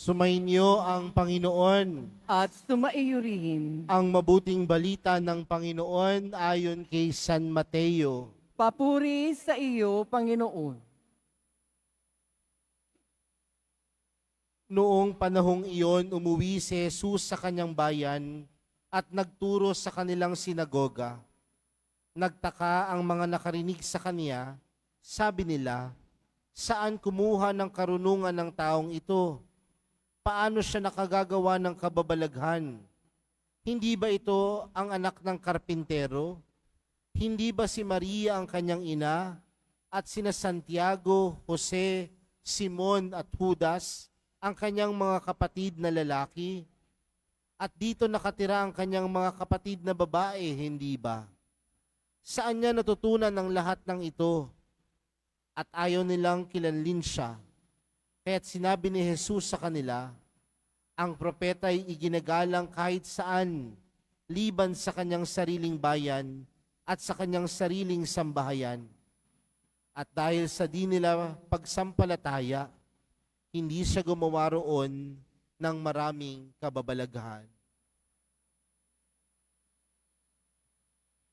Sumainyo ang Panginoon. At sumaiyo rin. Ang mabuting balita ng Panginoon ayon kay San Mateo. Papuri sa iyo, Panginoon. Noong panahong iyon, umuwi si Jesus sa kanyang bayan at nagturo sa kanilang sinagoga. Nagtaka ang mga nakarinig sa kanya, sabi nila, "Saan kumuha ng karunungan ng taong ito? Paano siya nakagagawa ng kababalaghan? Hindi ba ito ang anak ng karpintero? Hindi ba si Maria ang kanyang ina at sina Santiago, Jose, Simon at Judas ang kanyang mga kapatid na lalaki? At dito nakatira ang kanyang mga kapatid na babae, hindi ba? Saan niya natutunan ang lahat ng ito?" At ayaw nilang kilanlin siya. Kaya't sinabi ni Jesus sa kanila, "Ang propeta ay iginagalang kahit saan, liban sa kanyang sariling bayan at sa kanyang sariling sambahayan. At dahil sa di nila pagsampalataya, hindi siya gumawa roon ng maraming kababalaghan."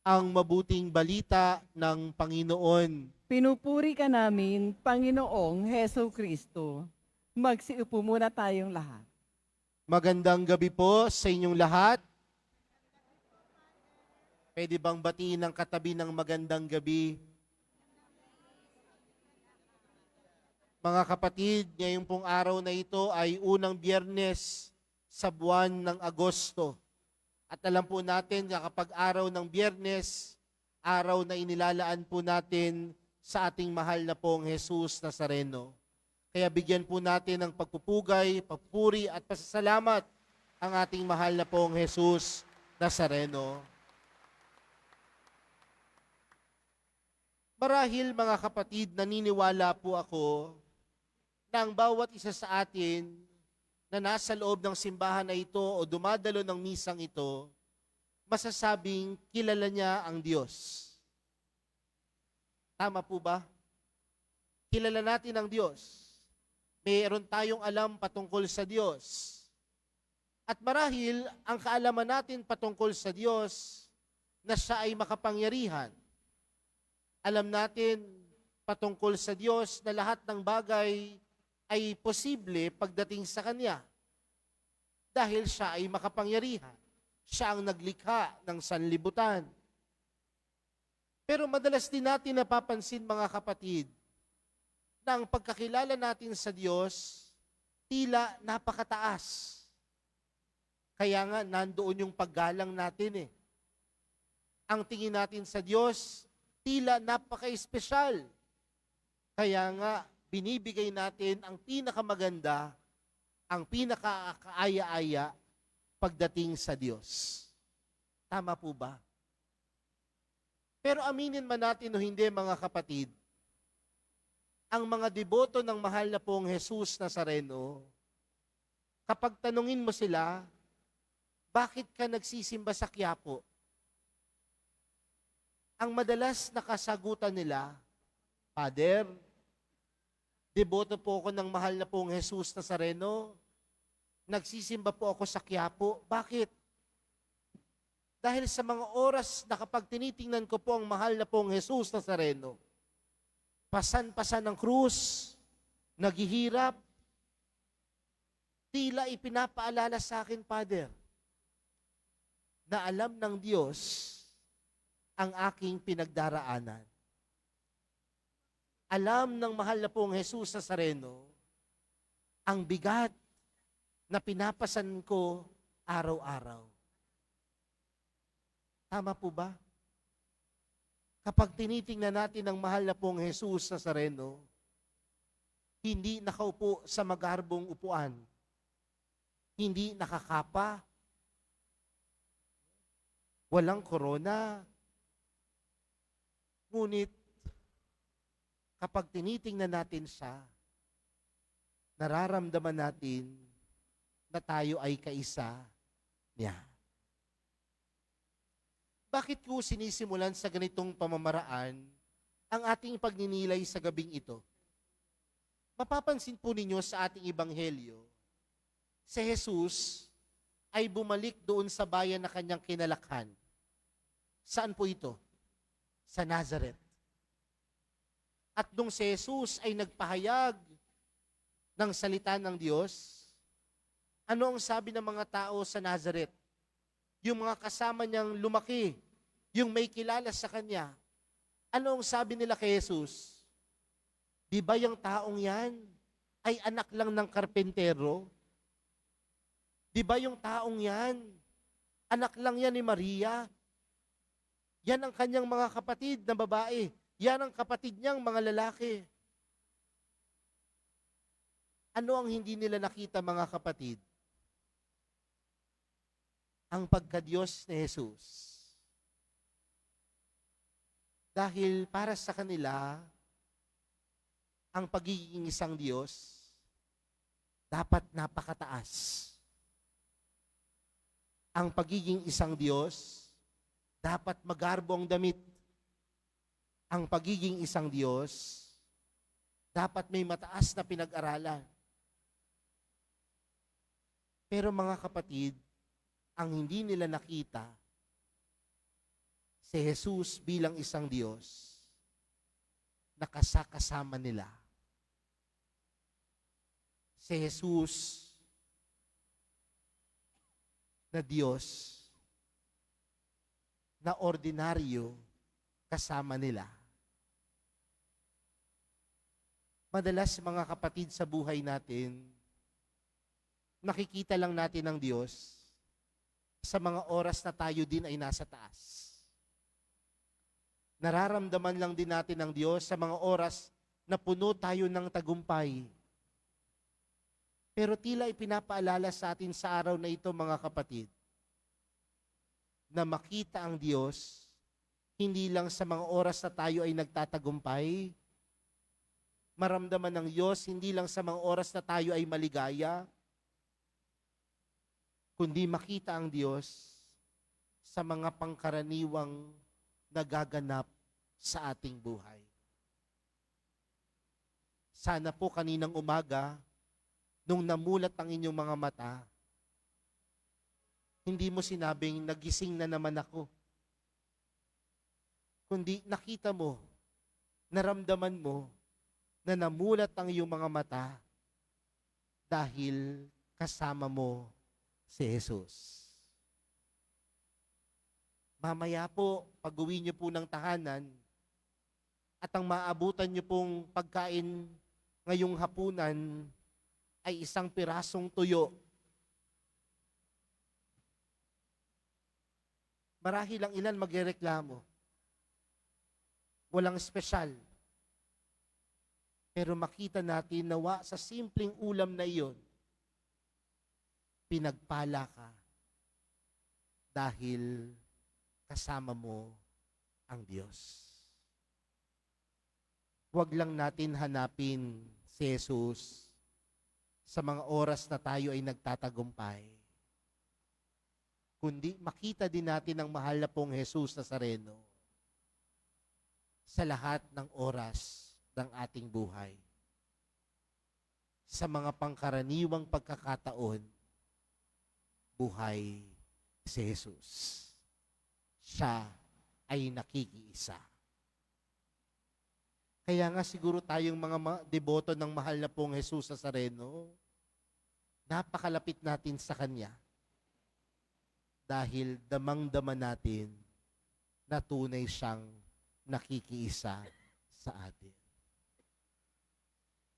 Ang mabuting balita ng Panginoon. Pinupuri ka namin, Panginoong Heso Kristo. Magsiupo muna tayong lahat. Magandang gabi po sa inyong lahat. Pwede bang batiin ng katabi ng magandang gabi? Mga kapatid, ngayong pong araw na ito ay unang Biyernes sa buwan ng Agosto. At alam po natin na kapag araw ng Biyernes, araw na inilalaan po natin sa ating mahal na pong Jesus Nazareno. Kaya bigyan po natin ng pagpupugay, papuri at pasasalamat ang ating mahal na pong Jesus Nazareno. Marahil mga kapatid, naniniwala po ako na ang bawat isa sa atin na nasa loob ng simbahan na ito o dumadalo ng misang ito, masasabing kilala niya ang Diyos. Tama po ba? Kilala natin ang Diyos. Mayroon tayong alam patungkol sa Diyos. At marahil, ang kaalaman natin patungkol sa Diyos na siya ay makapangyarihan. Alam natin patungkol sa Diyos na lahat ng bagay ay posible pagdating sa Kanya. Dahil siya ay makapangyarihan. Siya ang naglikha ng sanlibutan. Pero madalas din natin napapansin, mga kapatid, na ang pagkakilala natin sa Diyos, tila napakataas. Kaya nga, nandoon yung paggalang natin eh. Ang tingin natin sa Diyos, tila napaka-espesyal. Kaya nga, binibigay natin ang pinakamaganda, ang pinaka-kaaya-aya pagdating sa Diyos. Tama po ba? Pero aminin man natin o hindi, mga kapatid, ang mga deboto ng mahal na pong Jesus Nazareno, kapag tanungin mo sila, bakit ka nagsisimba sa Quiapo? Ang madalas na kasagutan nila, "Father, deboto po ako ng mahal na pong Jesus Nazareno, nagsisimba po ako sa Quiapo." Bakit? Dahil sa mga oras na kapag tinitingnan ko po ang mahal na pong Jesus Nazareno, pasan-pasan ng krus, naghihirap, tila ipinapaalala sa akin, Father, na alam ng Diyos ang aking pinagdaraanan. Alam ng mahal na pong Jesus Nazareno ang bigat na pinapasan ko araw-araw. Tama po ba? Kapag tinitingnan natin ang mahal na pong Jesus Nazareno, hindi nakaupo sa magarbong upuan, hindi nakakapa, walang korona. Ngunit, kapag tinitingnan natin siya, nararamdaman natin na tayo ay kaisa niya. Bakit ko sinisimulan sa ganitong pamamaraan ang ating pagninilay sa gabing ito? Mapapansin po ninyo sa ating ebanghelyo si Jesus ay bumalik doon sa bayan na kanyang kinalakhan. Saan po ito? Sa Nazareth. At nung si Jesus ay nagpahayag ng salita ng Diyos, ano ang sabi ng mga tao sa Nazareth? Yung mga kasama niyang lumaki, yung may kilala sa kanya, ano ang sabi nila kay Jesus? Di ba yung taong yan ay anak lang ng karpentero? Di ba yung taong yan, anak lang yan ni Maria? Yan ang kanyang mga kapatid na babae. Yan ang kapatid niyang mga lalaki. Ano ang hindi nila nakita, mga kapatid? Ang pagka-Diyos ni Jesus. Dahil para sa kanila, ang pagiging isang Diyos dapat napakataas. Ang pagiging isang Diyos dapat magarbo ang damit. Ang pagiging isang Diyos dapat may mataas na pinag-aralan. Pero mga kapatid, ang hindi nila nakita, si Jesus bilang isang Diyos, nakasakasama nila. Si Jesus na Diyos, na ordinaryo, kasama nila. Madalas, mga kapatid, sa buhay natin, nakikita lang natin ang Diyos sa mga oras na tayo din ay nasa taas. Nararamdaman lang din natin ang Diyos sa mga oras na puno tayo ng tagumpay. Pero tila ipinapaalala sa atin sa araw na ito, mga kapatid, na makita ang Diyos hindi lang sa mga oras na tayo ay nagtatagumpay, maramdaman ng Diyos hindi lang sa mga oras na tayo ay maligaya, kundi makita ang Diyos sa mga pangkaraniwang nagaganap sa ating buhay. Sana po kaninang umaga, nung namulat ang inyong mga mata, hindi mo sinabing, nagising na naman ako. Kundi nakita mo, naramdaman mo, na namulat ang iyong mga mata dahil kasama mo si Jesus. Mamaya po, pag-uwi niyo po ng tahanan, at ang maabutan niyo pong pagkain ngayong hapunan ay isang pirasong tuyo. Marahil ang ilan magrereklamo. Walang espesyal. Pero makita natin nawa sa simpleng ulam na iyon, pinagpala ka dahil kasama mo ang Diyos. Huwag lang natin hanapin si Jesus sa mga oras na tayo ay nagtatagumpay, kundi makita din natin ang mahal na pong Jesus Nazareno sa lahat ng oras ng ating buhay. Sa mga pangkaraniwang pagkakataon, buhay si Jesus. Siya ay nakikiisa. Kaya nga siguro tayong mga deboto ng mahal na pong Jesus Nazareno, napakalapit natin sa Kanya dahil damang-dama natin na tunay siyang nakikiisa sa atin.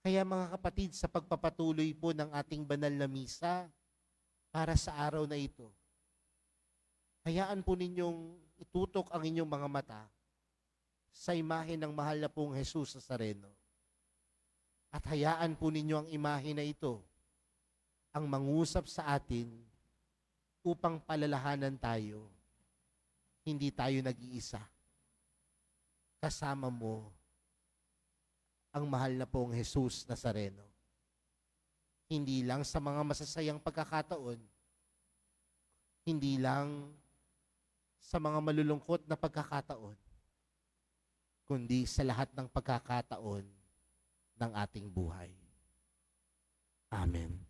Kaya mga kapatid, sa pagpapatuloy po ng ating banal na misa para sa araw na ito, hayaan po ninyong itutok ang inyong mga mata sa imahe ng mahal na pong Jesus Nazareno. At hayaan po ninyo ang imahe na ito ang mangusap sa atin upang palalahanan tayo. Hindi tayo nag-iisa. Kasama mo ang mahal na pong Jesus Nazareno. Hindi lang sa mga masasayang pagkakataon, hindi lang sa mga malulungkot na pagkakataon, kundi sa lahat ng pagkakataon ng ating buhay. Amen.